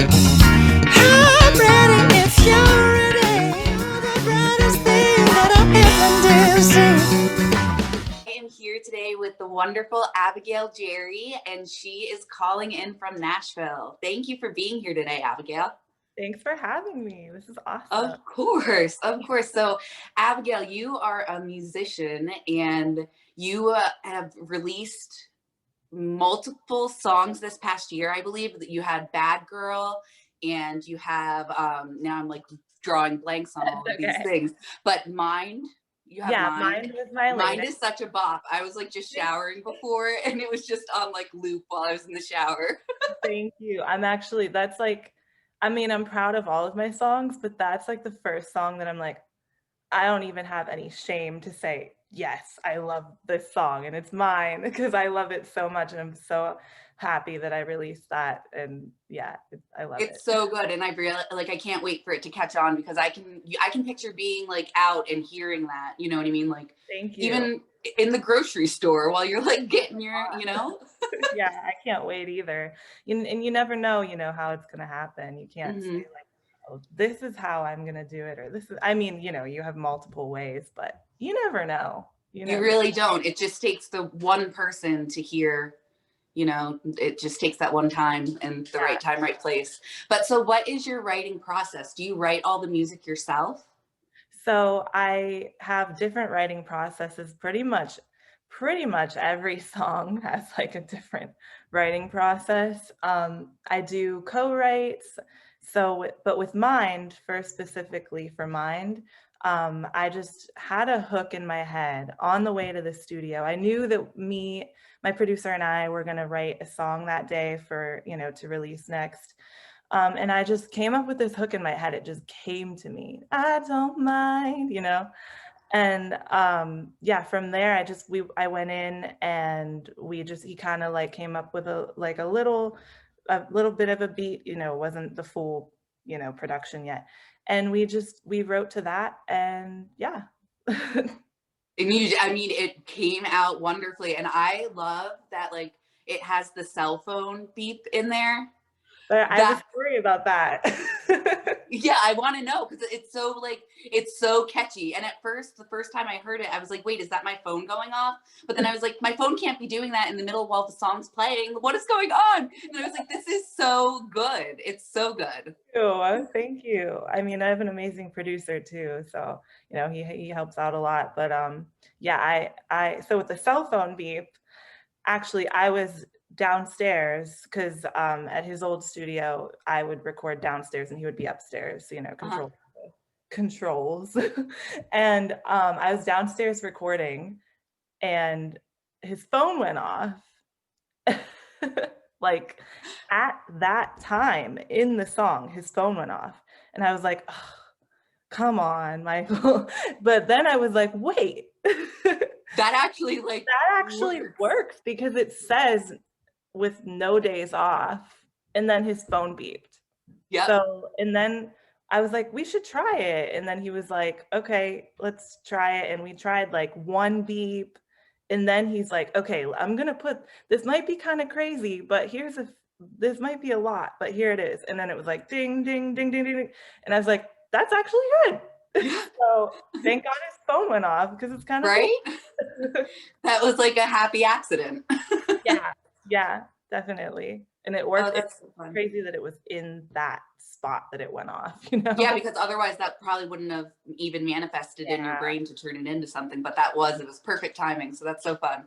I'm ready if you're ready. You're the brightest thing that I ever did see. I am here today with the wonderful Abigail Jerri, and she is calling in from Nashville. Thank you for being here today, Abigail. Thanks for having me. This is awesome. Of course, of course. So, Abigail, you are a musician and you have released multiple songs this past year. I believe that you had Bad Girl and you have, now I'm like drawing blanks on all of these things, but Mind. You have Yeah, Mind. Mind was my Mind latest. is such a bop. I was like just showering before and it was just on like loop while I was in the shower. Thank you. I'm actually, that's like, I mean, I'm proud of all of my songs, but that's like the first song that I'm like, I don't even have any shame to say, yes, I love this song and it's mine because I love it so much. And I'm so happy that I released that. And yeah, I love it. It's so good, and I really like. I can't wait for it to catch on because I can picture being like out and hearing that. You know what I mean? Like Thank you. even in the grocery store while you're like getting your, you know. Yeah, I can't wait either. And you never know, how it's gonna happen. You can't say like, oh, this is how I'm gonna do it, or this is. I mean, you have multiple ways, but you never know. You never really don't. It just takes the one person to hear. You know, it just takes that one time and the right time, right place. But so, what is your writing process? Do you write all the music yourself? So I have different writing processes. Pretty much every song has like a different writing process. I do co-writes. But with Mind, first specifically for Mind, I just had a hook in my head on the way to the studio. I knew that my producer and I were going to write a song that day for, to release next. And I just came up with this hook in my head. It just came to me. I don't mind, And yeah, from there, I went in and he kind of like came up with a little bit of a beat, wasn't the full, production yet. And we wrote to that and yeah. I mean, it came out wonderfully, and I love that. Like, it has the cell phone beep in there. But I have a story about that. Yeah, I want to know because it's so catchy. And at first, the first time I heard it, I was like, "Wait, is that my phone going off?" But then I was like, "My phone can't be doing that in the middle while the song's playing. What is going on?" And I was like, "This is so good. It's so good." Thank you. I mean, I have an amazing producer too, so he helps out a lot. But yeah, I so with the cell phone beep, actually I was downstairs because at his old studio I would record downstairs and he would be upstairs, controls. And I was downstairs recording and his phone went off. Like at that time in the song, his phone went off. And I was like, oh, come on, Michael. But then I was like, wait. That actually works because it says with no days off, and then his phone beeped. Yeah. So, and then I was like, we should try it. And then he was like, okay, let's try it. And we tried like one beep. And then he's like, okay, I'm going to this might be kind of crazy, but this might be a lot, but here it is. And then it was like, ding, ding, ding, ding, ding. And I was like, that's actually good. So thank God his phone went off because it's kind of right. Cool. That was like a happy accident. Yeah, definitely. And it worked. It's so crazy that it was in that spot that it went off, Yeah, because otherwise that probably wouldn't have even manifested in your brain to turn it into something, but it was perfect timing. So that's so fun.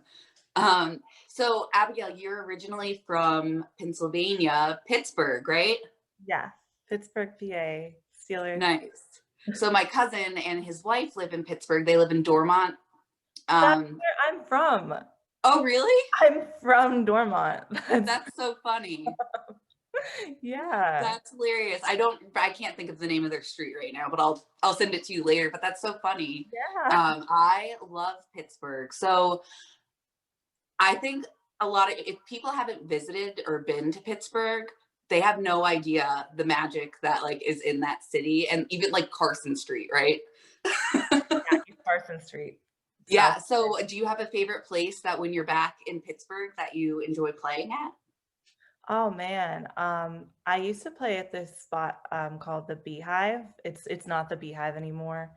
So Abigail, you're originally from Pennsylvania, Pittsburgh, right? Yeah, Pittsburgh, PA, Steelers. Nice. So my cousin and his wife live in Pittsburgh. They live in Dormont. That's where I'm from. Oh, really? I'm from Dormont. That's so funny. Yeah. That's hilarious. I can't think of the name of their street right now, but I'll send it to you later. But that's so funny. Yeah. I love Pittsburgh. So I think if people haven't visited or been to Pittsburgh, they have no idea the magic that like is in that city, and even like Carson Street, right? Yeah, Carson Street. Yeah. So do you have a favorite place that when you're back in Pittsburgh that you enjoy playing at? Oh man, I used to play at this spot called the Beehive. It's not the Beehive anymore,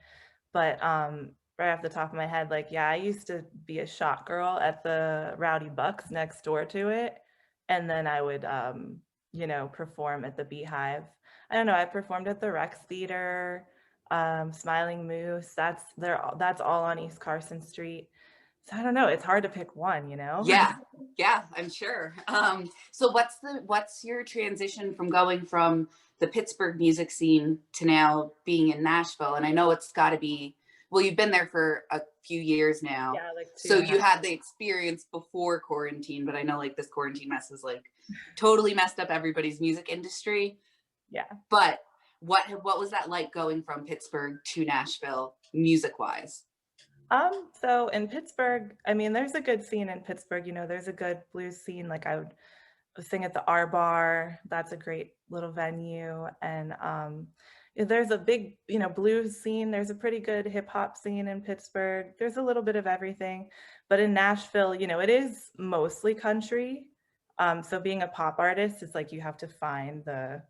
but right off the top of my head, like yeah, I used to be a shot girl at the Rowdy Bucks next door to it, and then I would perform at the Beehive. I don't know. I performed at the Rex Theater, Smiling Moose. That's all on East Carson Street. So I don't know. It's hard to pick one, you know. Yeah, yeah, I'm sure. So what's your transition from going from the Pittsburgh music scene to now being in Nashville? And I know it's got to be, well, you've been there for a few years now, Yeah, like two so and a half. you had the experience before quarantine. But I know like this quarantine mess is like totally messed up everybody's music industry. Yeah. But what was that like going from Pittsburgh to Nashville, music wise? So in Pittsburgh, I mean, there's a good scene in Pittsburgh, there's a good blues scene. Like I would sing at the R Bar. That's a great little venue. And there's a big, blues scene. There's a pretty good hip hop scene in Pittsburgh. There's a little bit of everything. But in Nashville, it is mostly country. So being a pop artist, it's like you have to find the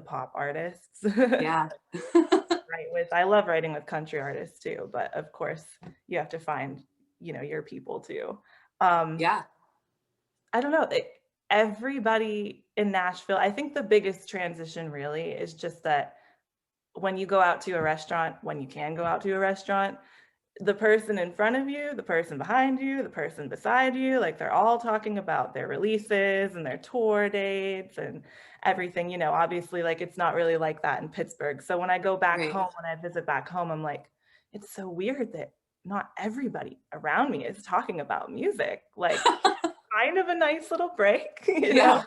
pop artists. Yeah. Write with. I love writing with country artists too, but of course you have to find, your people too. Yeah. I don't know. Everybody in Nashville, I think the biggest transition really is just that when you go out to a restaurant, when you can go out to a restaurant, the person in front of you, the person behind you, the person beside you, like they're all talking about their releases and their tour dates and everything, obviously like it's not really like that in Pittsburgh. So when I go back Right. home, when I visit back home, I'm like, it's so weird that not everybody around me is talking about music. Like kind of a nice little break, Yeah.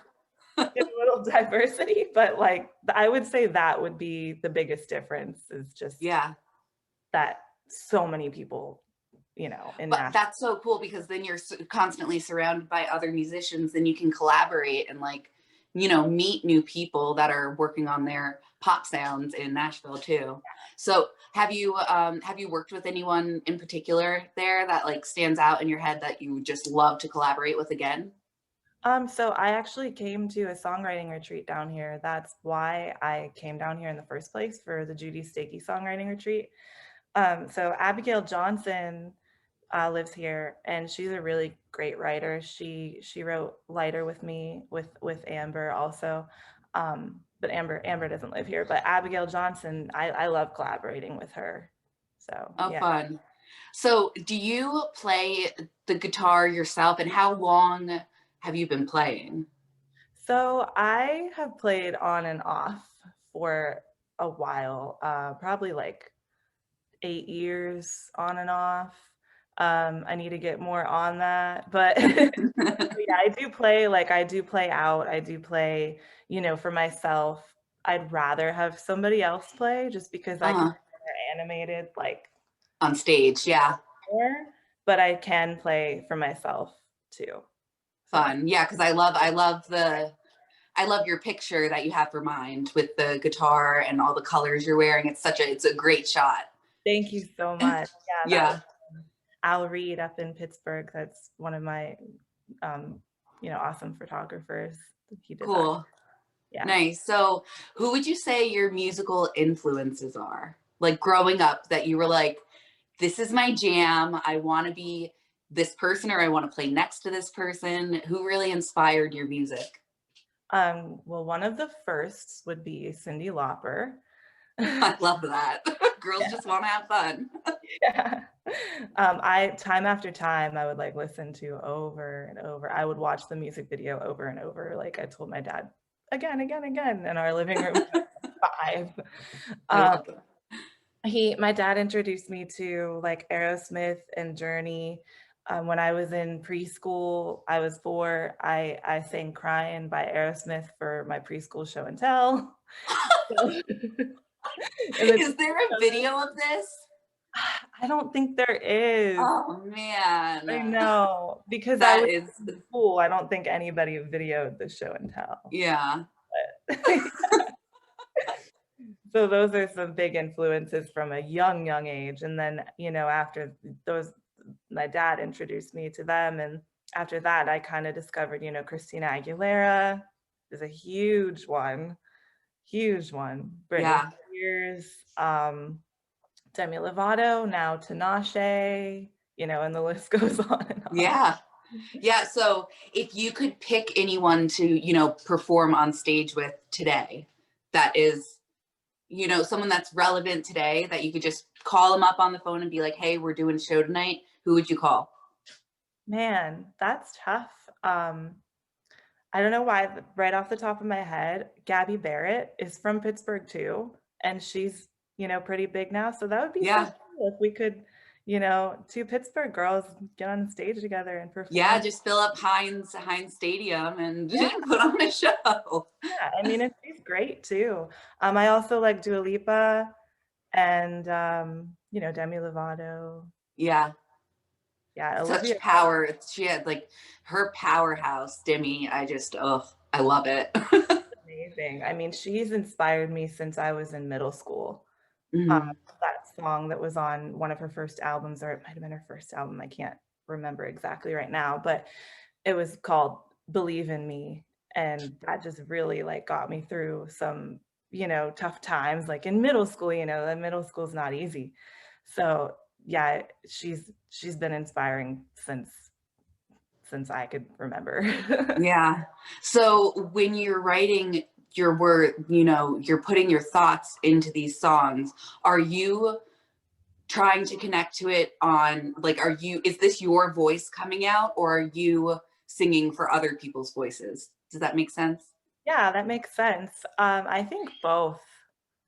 get a little diversity, but like I would say that would be the biggest difference is just Yeah. that so many people, in But Nashville. that's so cool because then you're constantly surrounded by other musicians and you can collaborate and like, meet new people that are working on their pop sounds in Nashville too. So have you worked with anyone in particular there that like stands out in your head that you just love to collaborate with again? So I actually came to a songwriting retreat down here. That's why I came down here in the first place for the Judy Stakey songwriting retreat. So Abigail Johnson lives here, and she's a really great writer. She wrote Lighter with me with Amber also. But Amber doesn't live here. But Abigail Johnson, I love collaborating with her. So Oh, yeah. fun. So do you play the guitar yourself and how long have you been playing? So I have played on and off for a while, probably like 8 years on and off. I need to get more on that, but yeah, I do play out. I do play, for myself. I'd rather have somebody else play just because I can Uh-huh. be more animated, like On stage, yeah. more, but I can play for myself too. So Fun. Yeah, because I love your picture that you have for mind with the guitar and all the colors you're wearing. It's a great shot. thank you so much. Yeah, that was Yeah, Al Reed up in Pittsburgh. That's one of my, awesome photographers. He did that. cool. Yeah. Nice. So, who would you say your musical influences are? Like growing up that you were like, this is my jam. I want to be this person or I want to play next to this person. Who really inspired your music? Well, one of the firsts would be Cyndi Lauper. I love that. Girls Yeah. just want to have fun. Yeah. Time after time, I would like listen to over and over. I would watch the music video over and over. Like I told my dad again, again, again in our living room. Five. I Um, love that. my dad introduced me to like Aerosmith and Journey. When I was in preschool, I was 4. I sang "Crying" by Aerosmith for my preschool show and tell. So, and then Is there a video of this? I don't think there is. Oh I man. know, because I That was is, in school, I don't think anybody videoed the show and tell. yeah. So those are some big influences from a young, young age. And then, after those, my dad introduced me to them. And after that, I kind of discovered, Christina Aguilera. is a huge one. Huge one. Britney Yeah. Spears, Demi Lovato, now Tinashe, you know, and the list goes on and on. Yeah. Yeah. So if you could pick anyone to, you know, perform on stage with today, that is, you know, someone that's relevant today that you could just call them up on the phone and be like, hey, we're doing a show tonight. Who would you call? Man, that's tough. I don't know why, right off the top of my head, Gabby Barrett is from Pittsburgh too, and she's, you know, pretty big now. So that would be so Yeah. cool if we could, you know, two Pittsburgh girls get on stage together and Yeah. perform. Just fill up Heinz Stadium and Yeah, put on a show. yeah. I mean, and she's great too. I also like Dua Lipa and you know, Demi Lovato. Yeah. Yeah, Such Olivia power. She had like her powerhouse, Demi. I just, oh, I love it. amazing. I mean, she's inspired me since I was in middle school. Mhm. That song that was on one of her first albums, or it might have been her first album, I can't remember exactly right now, but it was called Believe in Me. And that just really like got me through some, you know, tough times, like in middle school, you know, and middle school is not easy. So yeah, she's been inspiring since I could remember. Yeah. So when you're writing your word, you know, you're putting your thoughts into these songs, are you trying to connect to it on like, is this your voice coming out or are you singing for other people's voices? Does that make sense? Yeah, that makes sense. I think both.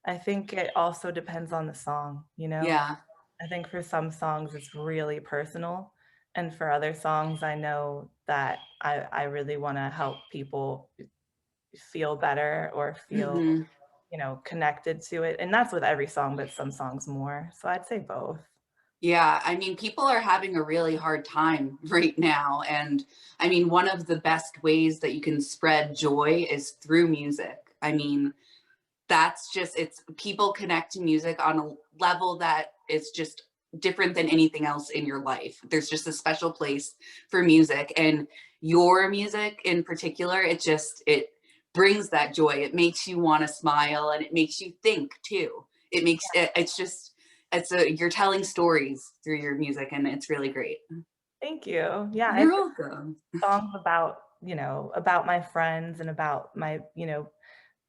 I think it also depends on the song, you know? Yeah. I think for some songs it's really personal, and for other songs I know that I really want to help people feel better or feel, Hmm. you know, connected to it. And that's with every song, but some songs more. So I'd say both. Yeah, I mean, people are having a really hard time right now. And I mean, one of the best ways that you can spread joy is through music. I mean, that's just, it's people connect to music on a level that is just different than anything else in your life. There's just a special place for music, and your music in particular, it brings that joy. It makes you want to smile and it makes you think too. It's just, you're telling stories through your music and it's really great. Thank you. Yeah, You're it's welcome. songs about, you know, about my friends and about my, you know,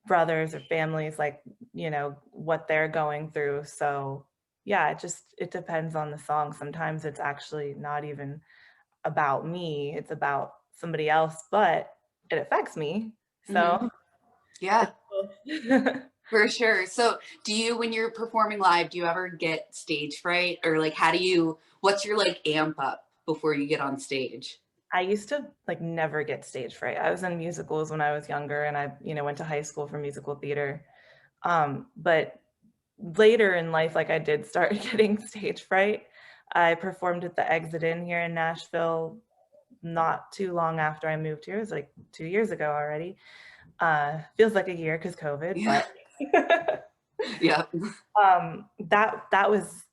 brothers or families, like, you know, what they're going through. So yeah, it depends on the song. Sometimes it's actually not even about me, it's about somebody else, but it affects me. Hmm. So Yeah. it's both. For sure. So, when you're performing live, do you ever get stage fright or like, what's your like amp up before you get on stage? I used to like never get stage fright. I was in musicals when I was younger, and I, you know, went to high school for musical theater. But later in life, like I did start getting stage fright. I performed at the Exit Inn here in Nashville not too long after I moved here. It was like 2 years ago already. Feels like a year because COVID, Yeah. but Yeah. that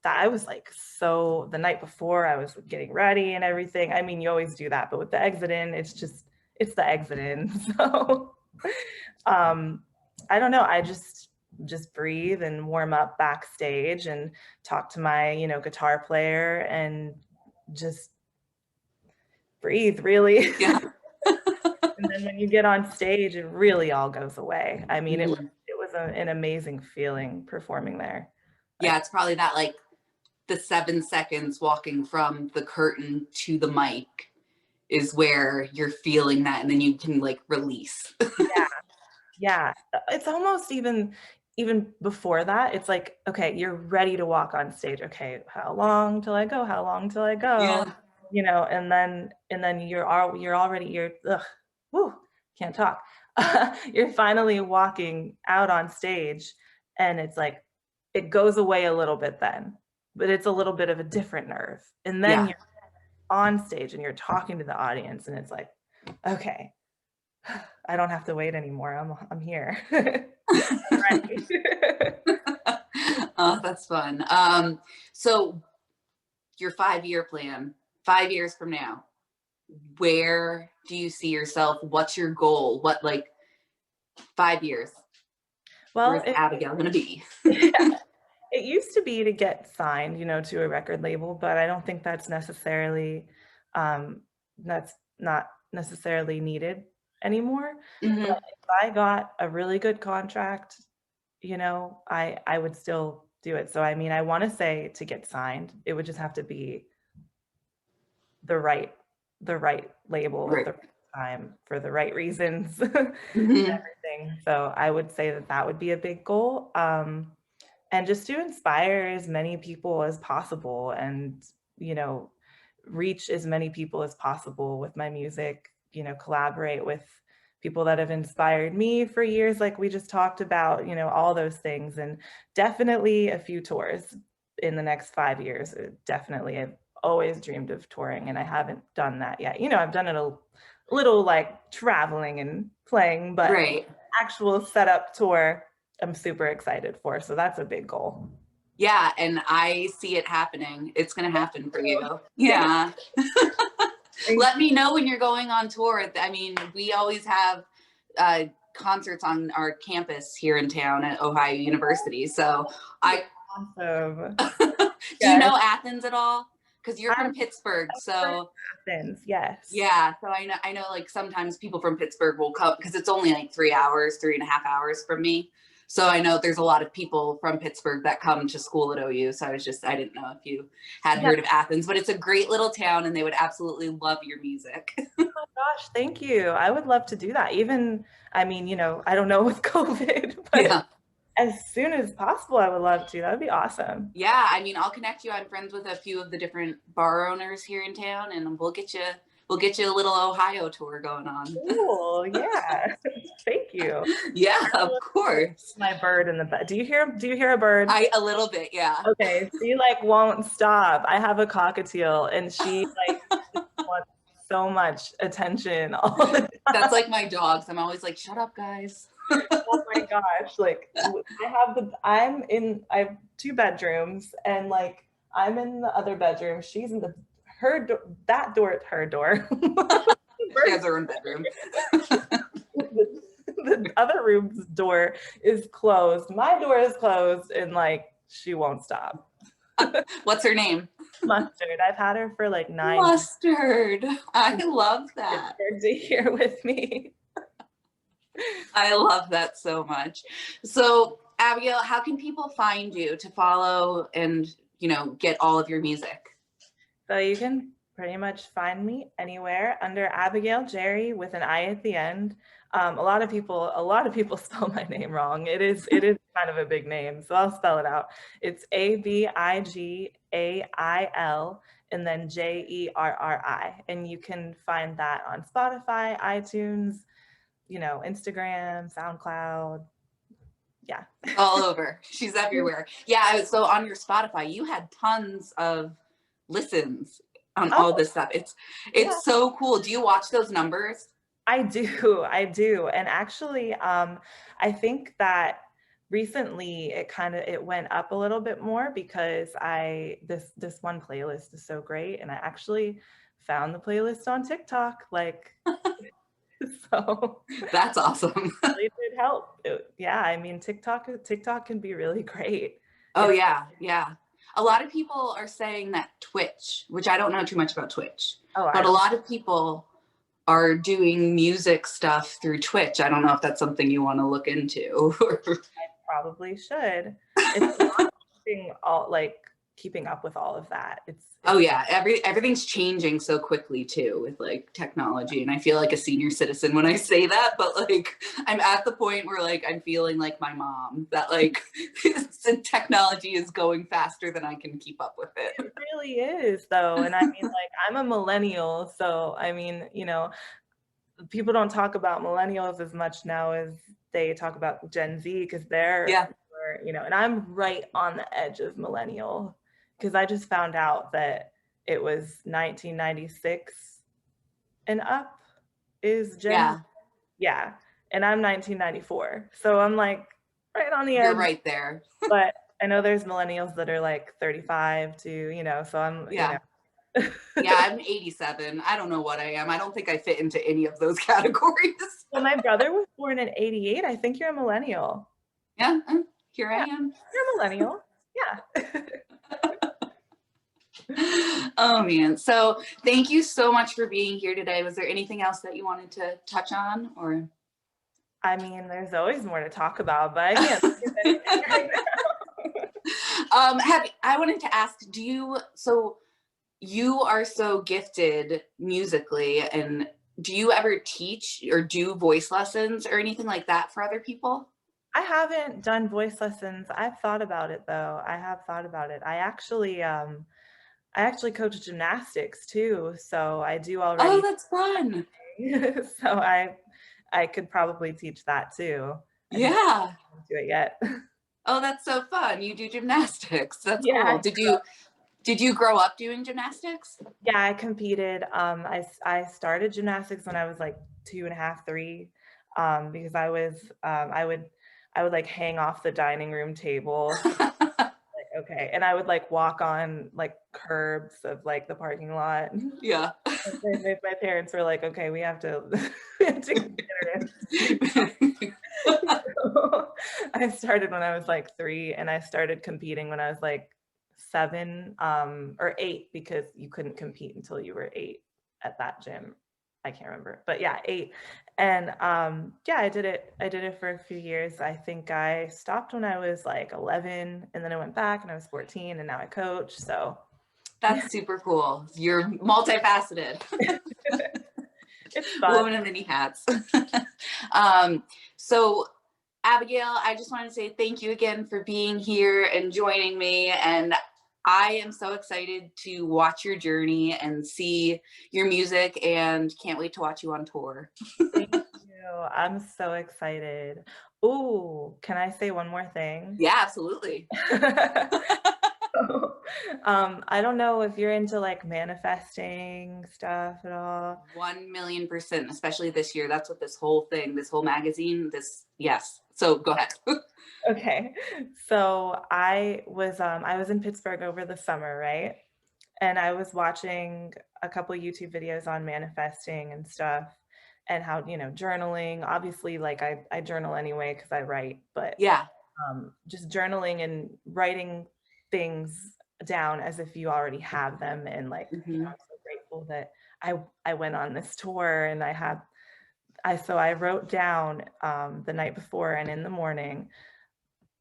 I was like, so the night before I was getting ready and everything. I mean, you always do that, but with the Exit In, it's the Exit In. So um I don't know, I just breathe and warm up backstage and talk to my, you know, guitar player and just breathe really. Yeah. And then when you get on stage, it really all goes away. I mean, Hmm. it was an amazing feeling performing there. Yeah. Like, It's probably that like the 7 seconds walking from the curtain to the mic is where you're feeling that. And then you can like release. yeah, yeah. It's almost even before that, it's like, okay, you're ready to walk on stage. Okay, how long till I go? How long till I go? Yeah. You know, and then you're already ugh, whoo, can't talk. You're finally walking out on stage, and it's like it goes away a little bit then, but it's a little bit of a different nerve. And then Yeah. you're on stage and you're talking to the audience, and it's like, okay, I don't have to wait anymore. I'm here. I'm ready. Oh, that's fun. So your 5 year plan, 5 years from now, where do you see yourself? What's your goal? What like 5 years. Well, Where's Abigail going to be? yeah, it used to be to get signed, to a record label, but I don't think that's um, not necessarily needed anymore. Mhm. But if I got a really good contract, I would still do it. So I mean, I want to say to get signed, it would just have to be the right the right label at Right. the right time for the right reasons and Mhm. everything. So I would say that that would be a big goal. And just to inspire as many people as possible and, you know, reach as many people as possible with my music, collaborate with people that have inspired me for years, like we just talked about, all those things. And definitely a few tours in the next 5 years. Definitely. I've always dreamed of touring and I haven't done that yet. I've done it a little like traveling and playing, but Right. actual setup tour, I'm super excited for. So that's a big goal. Yeah, and I see it happening. It's going to happen for you. Thank Yeah. you. Let me know when you're going on tour. I mean, we always have concerts on our campus here in town at Ohio University. So I Awesome. do you Yes. know Athens at all? Because you're from I'm Pittsburgh. So Athens, yes. yeah, so I know like sometimes people from Pittsburgh will come because it's only like 3 hours, 3.5 hours from me. So I know there's a lot of people from Pittsburgh that come to school at OU. So I didn't know if you had Yeah. heard of Athens, but it's a great little town and they would absolutely love your music. Oh my gosh, thank you. I would love to do that. Even, I mean, I don't know with COVID, but Yeah. as soon as possible, I would love to. That would be awesome. Yeah, I mean, I'll connect you. I'm friends with a few of the different bar owners here in town and we'll get you a little Ohio tour going on. Cool. Yeah. Thank you. Yeah, of course. My bird in the bed. Do you hear a bird? A little bit, yeah. Okay, she like won't stop. I have a cockatiel and she like just wants so much attention all the time. That's like my dogs. I'm always like, shut up, guys. Oh my gosh, like I have 2 bedrooms and like I'm in the other bedroom. She's in that door, her door. She has her own bedroom. The other room's door is closed. My door is closed and like she won't stop. What's her name? Mustard. I've had her for like 9 Mustard. I love that. years to here with me. I love that so much. So, Abigail, how can people find you to follow and, get all of your music? So you can pretty much find me anywhere under Abigail Jerri with an I at the end. A lot of people spell my name wrong. It is kind of a big name, so I'll spell it out. It's Abigail and then Jerri, and you can find that on Spotify, iTunes, Instagram, SoundCloud. Yeah. All over. She's everywhere. Yeah. So on your Spotify, you had tons of listens on all this stuff. It's Yeah. so cool. Do you watch those numbers? I do. And actually, I think that recently it went up a little bit more because this one playlist is so great, and I actually found the playlist on TikTok, like, so That's awesome. really did help. Yeah, I mean, TikTok can be really great. Oh yeah, yeah. A lot of people are saying that Twitch, which I don't know too much about Twitch, but a lot of people are doing music stuff through Twitch. I don't know if that's something you want to look into. I probably should. It's not keeping up with all of that. Oh yeah, everything's changing so quickly too with like technology, and I feel like a senior citizen when I say that, but like I'm at the point where like I'm feeling like my mom, that like technology is going faster than I can keep up with it. It really is though, and I mean, like, I'm a millennial, so I mean, people don't talk about millennials as much now as they talk about Gen Z because they're, and I'm right on the edge of millennial because I just found out that it was 1996 and up is Gen Z. Yeah. And I'm 1994. So I'm like right on the edge. You're right there. But I know there's millennials that are like 35 to, so I'm, Yeah, I'm 87. I don't know what I am. I don't think I fit into any of those categories. Well, my brother was born in 88. I think you're a millennial. Yeah, here I Yeah, am. you're a millennial. Yeah. Oh man. So thank you so much for being here today. Was there anything else that you wanted to touch on or? I mean, there's always more to talk about, but I can't think of anything right I wanted to ask, so you are so gifted musically, and do you ever teach or do voice lessons or anything like that for other people? I haven't done voice lessons. I've thought about it though. I have thought about it. I actually coach gymnastics too, so I do Oh, already. that's fun. So I could probably teach that too. I just Yeah. haven't do it yet. Oh, that's so fun. You do gymnastics. That's Yeah, cool. Did you grow up doing gymnastics? yeah, I competed. I started gymnastics when I was like 2.5, 3, because I would like hang off the dining room table. Like, okay, and I would like walk on like curbs of like the parking lot. Yeah. My parents were like, okay, we have to, we have to get her in. So, I started when I was like 3, and I started competing when I was like 7, or 8, because you couldn't compete until you were 8 at that gym. I can't remember, but yeah, 8. And yeah, I did it for a few years. I think I stopped when I was like 11, and then I went back and I was 14, and now I coach. So That's super cool. You're multifaceted. it's fun. Woman in many hats. So Abigail, I just want to say thank you again for being here and joining me. And I am so excited to watch your journey and see your music, and can't wait to watch you on tour. Thank you. I'm so excited. Oh, can I say one more thing? Yeah, absolutely. I don't know if you're into like manifesting stuff at all. 1,000,000%, especially this year. That's what this whole thing, this whole magazine, yes. So go ahead. Okay. So I was in Pittsburgh over the summer, right? And I was watching a couple YouTube videos on manifesting and stuff, and how, journaling. Obviously, like I journal anyway because I write, but Yeah. just journaling and writing things down as if you already have them. And like, Mhm. I'm so grateful that I went on this tour, and I wrote down the night before and in the morning,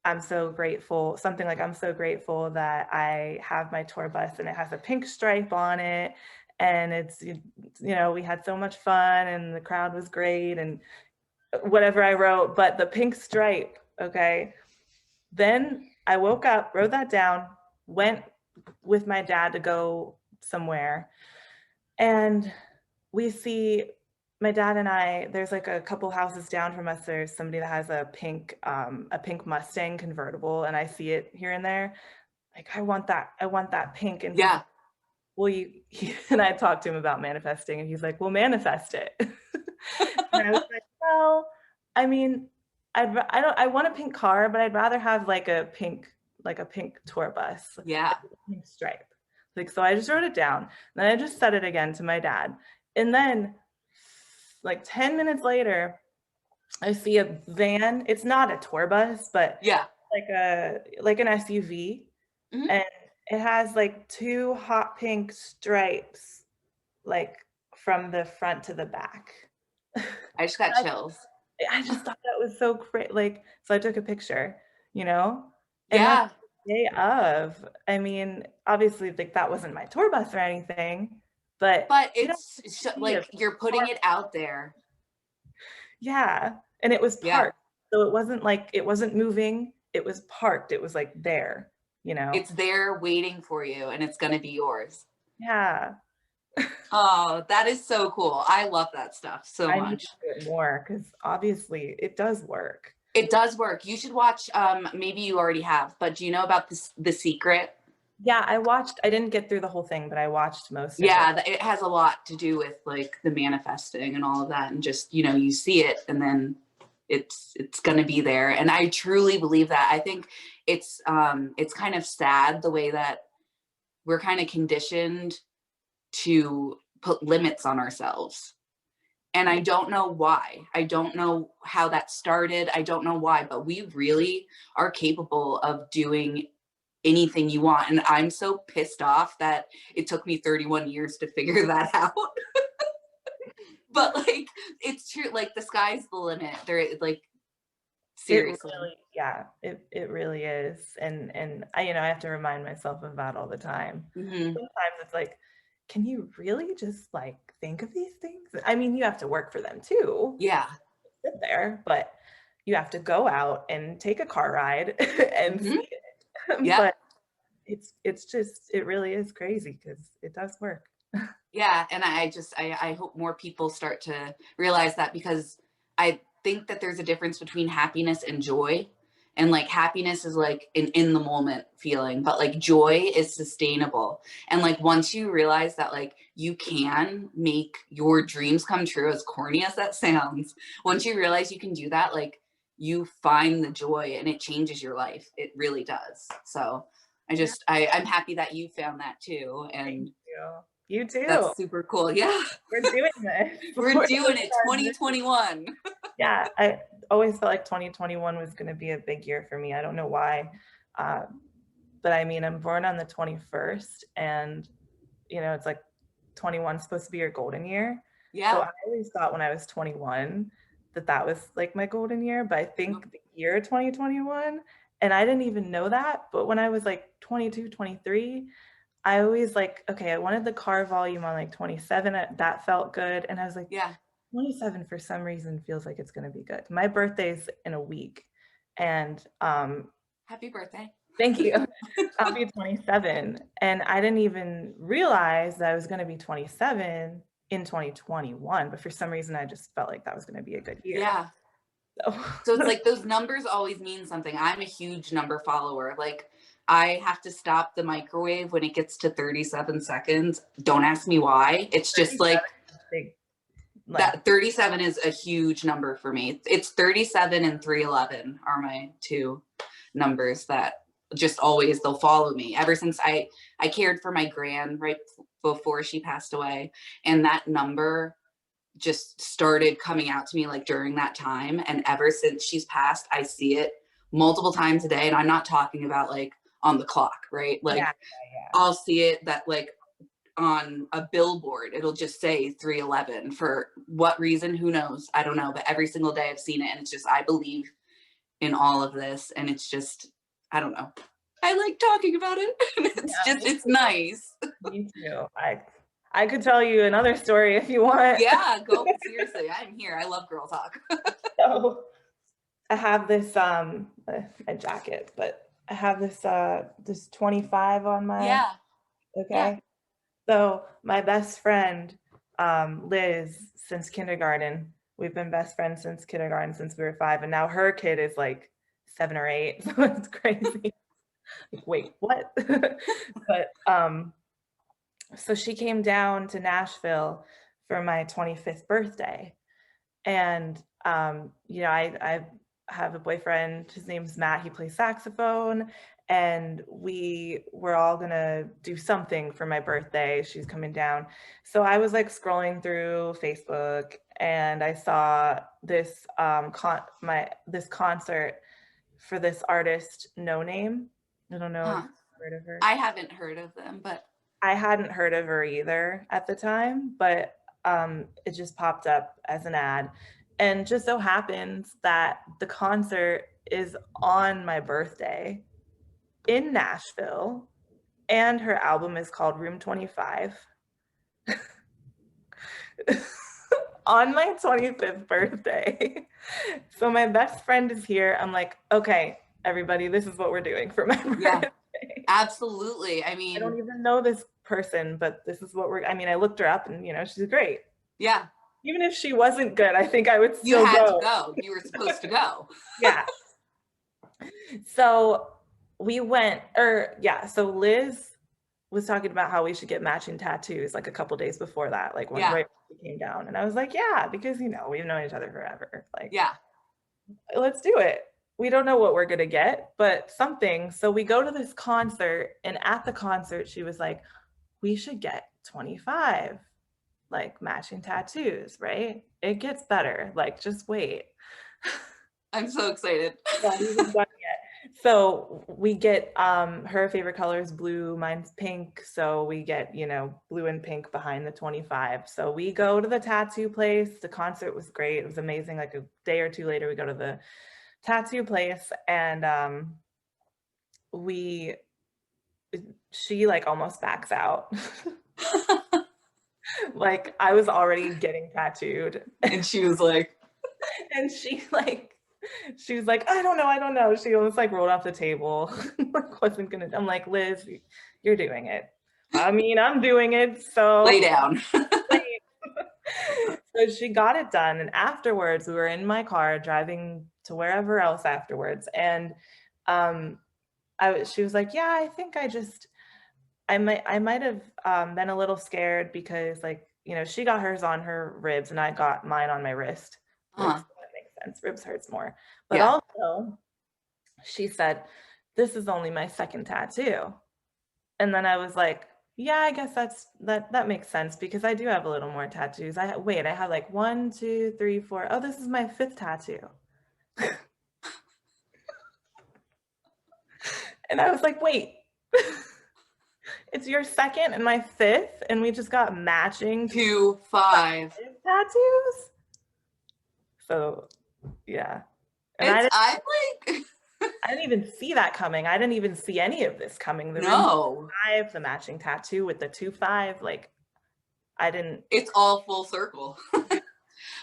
I'm so grateful, something like, I'm so grateful that I have my tour bus and it has a pink stripe on it. And we had so much fun and the crowd was great and whatever I wrote, but the pink stripe, okay. Then I woke up, wrote that down, went with my dad to go somewhere. And we see my dad and I, there's like a couple houses down from us, there's somebody that has a pink Mustang convertible, and I see it here and there. Like, I want that pink. And Yeah. and I talked to him about manifesting, and he's like, well, manifest it. And I was like, well, I mean, I want a pink car, but I'd rather have like a pink tour bus. Yeah. Like a pink stripe. Like, so I just wrote it down. Then I just said it again to my dad. And then like 10 minutes later, I see a van. It's not a tour bus, but Yeah. like an SUV. Mhm. And it has like 2 hot pink stripes, like from the front to the back. I just got chills. I just thought that was so great. Like, so I took a picture, and Yeah. that's the day of. I mean, obviously, like that wasn't my tour bus or anything, but It's see like you're putting it out there. yeah, and it was Yeah. parked, so it wasn't moving. It was parked. It was like there, It's there waiting for you, and it's going to be yours. Yeah. Oh, that is so cool. I love that stuff so I need much. to do it more because obviously it does work. It does work. You should watch, maybe you already have, but do you know about The Secret? Yeah, I didn't get through the whole thing, but I watched most of it. Yeah, it has a lot to do with like the manifesting and all of that, and just, you see it and then it's going to be there. And I truly believe that. I think it's kind of sad the way that we're kind of conditioned to put limits on ourselves. And I don't know why. I don't know how that started. I don't know why, but we really are capable of doing anything you want. And I'm so pissed off that it took me 31 years to figure that out. But like, it's true. Like, the sky's the limit. There, like, seriously. It really is. And I, I have to remind myself of that all the time. Mhm. Sometimes it's like, can you really just like think of these things? I mean, you have to work for them too. Yeah. Sit there, but you have to go out and take a car ride and Mhm. see it. Yeah. But it's just, it really is crazy because it does work. Yeah, and I hope more people start to realize that, because I think that there's a difference between happiness and joy. And like, happiness is like an in the moment feeling, but like joy is sustainable. And like, once you realize that like you can make your dreams come true, as corny as that sounds, once you realize you can do that, like, you find the joy and it changes your life. It really does. So I'm happy that you found that too. And You too. that's super cool. Yeah. We're doing this. We're doing it. 2021. Yeah, I always felt like 2021 was going to be a big year for me. I don't know why. But I mean, I'm born on the 21st, and it's like 21 is supposed to be your golden year. Yeah. So I always thought when I was 21 that was like my golden year, but I think the year 2021, and I didn't even know that, but when I was like 22, 23, I always like, okay, I wanted the car volume on like 27. That felt good. And I was like, Yeah. 27 for some reason feels like it's going to be good. My birthday's in a week. And happy birthday. Thank you. I'll be 27. And I didn't even realize that I was going to be 27 in 2021. But for some reason, I just felt like that was going to be a good year. Yeah. So it's like, those numbers always mean something. I'm a huge number follower. Like, I have to stop the microwave when it gets to 37 seconds. Don't ask me why. It's just like, that 37 is a huge number for me. It's 37 and 311 are my two numbers that just always, they'll follow me ever since I cared for my gran right before she passed away. And that number just started coming out to me like during that time. And ever since she's passed, I see it multiple times a day. And I'm not talking about like on the clock, right? Like, I'll see it that like on a billboard, it'll just say 311 for what reason, who knows? I don't know, but every single day I've seen it, and it's just, I believe in all of this, and it's just, I don't know. I like talking about it. It's nice. Me too. I could tell you another story if you want. Yeah, go. Seriously, I'm here. I love girl talk. So I have this my jacket, but I have this 25 on my Okay. Yeah. So my best friend, Liz, since kindergarten, we've been best friends since kindergarten, since we were 5, and now her kid is like 7 or 8, so it's crazy. Like, wait, what? But so she came down to Nashville for my 25th birthday, and I have a boyfriend. His name's Matt. He plays saxophone. And we were all gonna do something for my birthday. She's coming down. So I was like scrolling through Facebook, and I saw this this concert for this artist, No Name. I don't know if you've heard of her. I haven't heard of them, but I hadn't heard of her either at the time, but it just popped up as an ad. And just so happens that the concert is on my birthday in Nashville, and her album is called Room 25. On my 25th birthday. So my best friend is here. I'm like, okay, everybody, this is what we're doing for my birthday. Yeah, absolutely. I mean, I don't even know this person, but this is what I looked her up, and she's great. Yeah. Even if she wasn't good, I think I would still go. You had to go. You were supposed to go. Yeah. So we went, so Liz was talking about how we should get matching tattoos like a couple days before that, like right when we came down. And I was like, yeah, because we've known each other forever. Like, yeah, let's do it. We don't know what we're gonna get, but something. So we go to this concert, and at the concert, she was like, we should get 25, like matching tattoos, right? It gets better. Like, just wait. I'm so excited. Yeah, he was done yet. So we get her favorite color is blue, mine's pink. So we get, you know, blue and pink behind the 25. So we go to the tattoo place. The concert was great. It was amazing. Like a day or two later, we go to the tattoo place and we she like almost backs out. Like I was already getting tattooed. And she was like, And she was like, I don't know. She almost like rolled off the table. Like wasn't gonna. I'm like, Liz, you're doing it. I mean, I'm doing it. So lay down. So she got it done. And afterwards, we were in my car driving to wherever else afterwards. And she was like, yeah, I think I might have been a little scared because like, you know, she got hers on her ribs and I got mine on my wrist. Which, that makes sense. Ribs hurts more. But also, she said, this is only my second tattoo. And then I was like, yeah, I guess that makes sense because I do have a little more tattoos. I have like 1, 2, 3, 4. Oh, this is my 5th tattoo. And I was like, wait, it's your 2nd and my 5th, and we just got matching 2, 5 tattoos. So yeah. And I didn't even see that coming. I didn't even see any of this coming. The 5, the matching tattoo with the 2, 5, like I didn't. It's all full circle.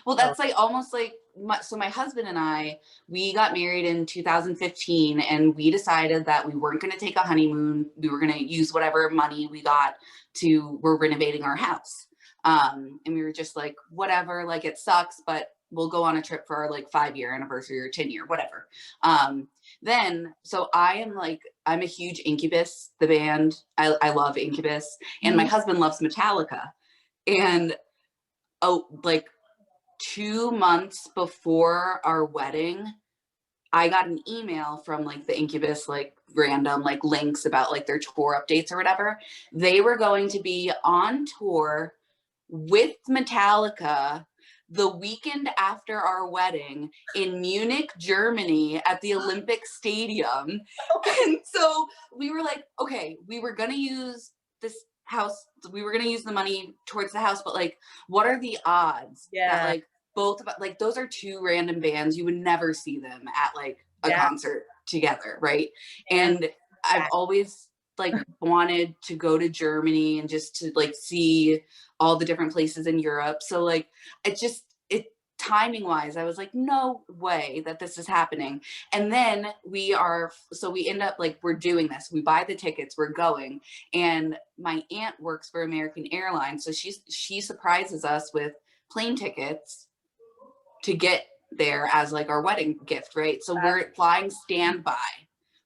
Well, that's like almost like so my husband and I, we got married in 2015 and we decided that we weren't going to take a honeymoon. We were going to use whatever money we got we're renovating our house. And we were just like, whatever, like it sucks, but we'll go on a trip for our like 5-year anniversary or 10-year, whatever. Then, so I'm a huge Incubus, the band. I love Incubus, and my husband loves Metallica. And like 2 months before our wedding, I got an email from like the Incubus, like random like links about like their tour updates or whatever. They were going to be on tour with Metallica the weekend after our wedding in Munich, Germany at the Olympic Stadium. And so we were like, okay, we were going to use this house. We were going to use the money towards the house, but like, what are the odds that like both of us, like those are 2 random bands. You would never see them at like a concert together. Right. And I've always like wanted to go to Germany and just to like see all the different places in Europe. So like, it timing wise, I was like, no way that this is happening. And then we end up like, we're doing this, we buy the tickets, we're going. And my aunt works for American Airlines. So she surprises us with plane tickets to get there as like our wedding gift. Right. So we're flying standby.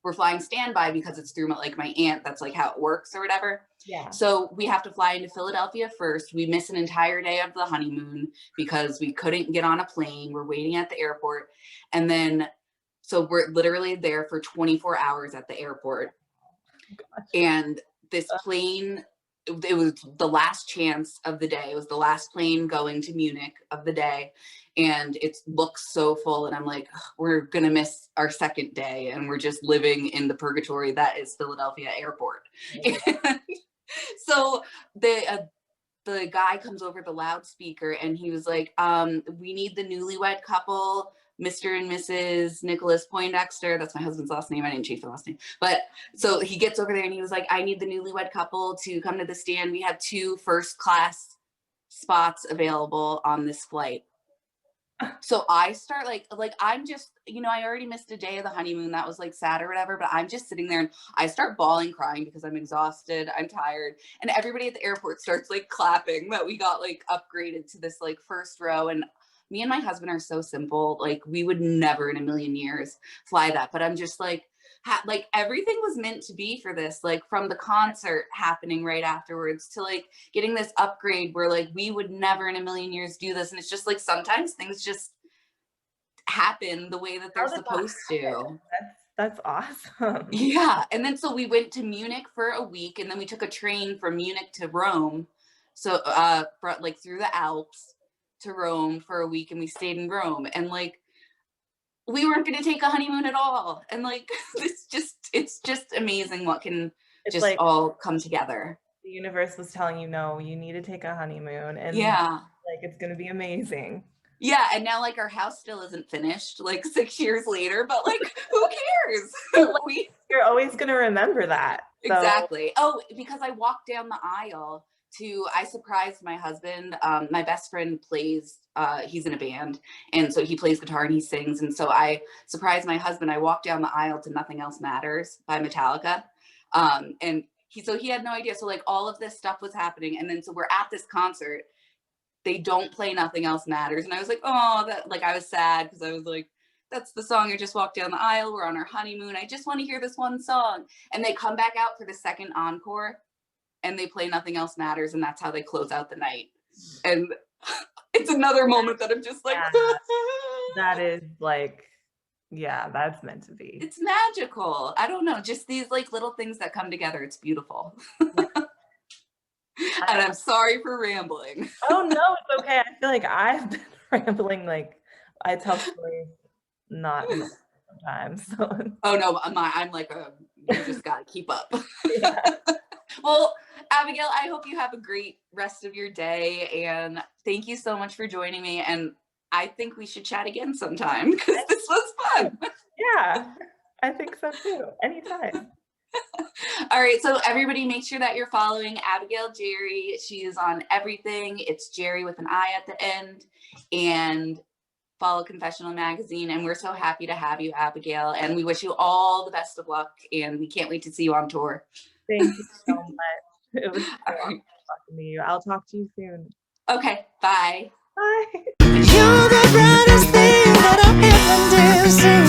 Because it's through like my aunt. That's like how it works or whatever. Yeah. So we have to fly into Philadelphia first. We miss an entire day of the honeymoon because we couldn't get on a plane. We're waiting at the airport. And then, so we're literally there for 24 hours at the airport. Gosh. And this plane, it was the last chance of the day. It was the last plane going to Munich of the day. And it looks so full. And I'm like, we're going to miss our 2nd day. And we're just living in the purgatory that is Philadelphia airport. Mm-hmm. And so the guy comes over the loudspeaker and he was like, we need the newlywed couple, Mr. and Mrs. Nicholas Poindexter. That's my husband's last name. I didn't change the last name. But so he gets over there and he was like, I need the newlywed couple to come to the stand. We have 2 first-class spots available on this flight. So I start like I'm just, you know, I already missed a day of the honeymoon that was like sad or whatever, but I'm just sitting there and I start bawling, crying because I'm exhausted, I'm tired. And everybody at the airport starts like clapping that we got like upgraded to this like first row. And me and my husband are so simple. Like we would never in a million years fly that. But I'm just like, like everything was meant to be for this, like from the concert happening right afterwards to like getting this upgrade where like we would never in a million years do this. And it's just like sometimes things just happen the way that they're supposed to. That's awesome. Yeah. And then so we went to Munich for a week and then we took a train from Munich to Rome So like through the Alps to Rome for a week, and we stayed in Rome, and like we weren't going to take a honeymoon at all, and like it's just amazing what can It's just like all come together. the universe was telling you, no, you need to take a honeymoon, and Yeah. like it's gonna be amazing. Yeah, and now like our house still isn't finished like 6 years later, but like who cares? You're always gonna remember that. So. Exactly. Oh, because I walked down the aisle I surprised my husband. My best friend plays, he's in a band, and so he plays guitar and he sings. And so I surprised my husband. I walked down the aisle to Nothing Else Matters by Metallica. And he had no idea. So like all of this stuff was happening. And then so we're at this concert. They don't play Nothing Else Matters. And I was like, oh, I was sad because I was like, that's the song I just walked down the aisle. We're on our honeymoon. I just want to hear this one song. And they come back out for the second encore and they play Nothing Else Matters. And that's how they close out the night. And it's another moment that I'm just like, yeah, that is like, yeah, that's meant to be. It's magical. I don't know. Just these like little things that come together. It's beautiful. And I'm sorry for rambling. Oh no, it's okay. I feel like I've been rambling. Like I tell stories not enough sometimes. So. Oh no, I'm like you just gotta keep up. Yeah. Well, Abigail, I hope you have a great rest of your day, and thank you so much for joining me. And I think we should chat again sometime because this was fun. Yeah, I think so too. Anytime. All right, so everybody make sure that you're following Abigail Jerri. She is on everything. It's Jerri with an I at the end. And follow Confessional Magazine. And we're so happy to have you, Abigail. And we wish you all the best of luck. And we can't wait to see you on tour. Thank you so much. It was so awesome talking to you. I'll talk to you soon. Okay, bye. Bye. You're the brightest thing that I ever did see.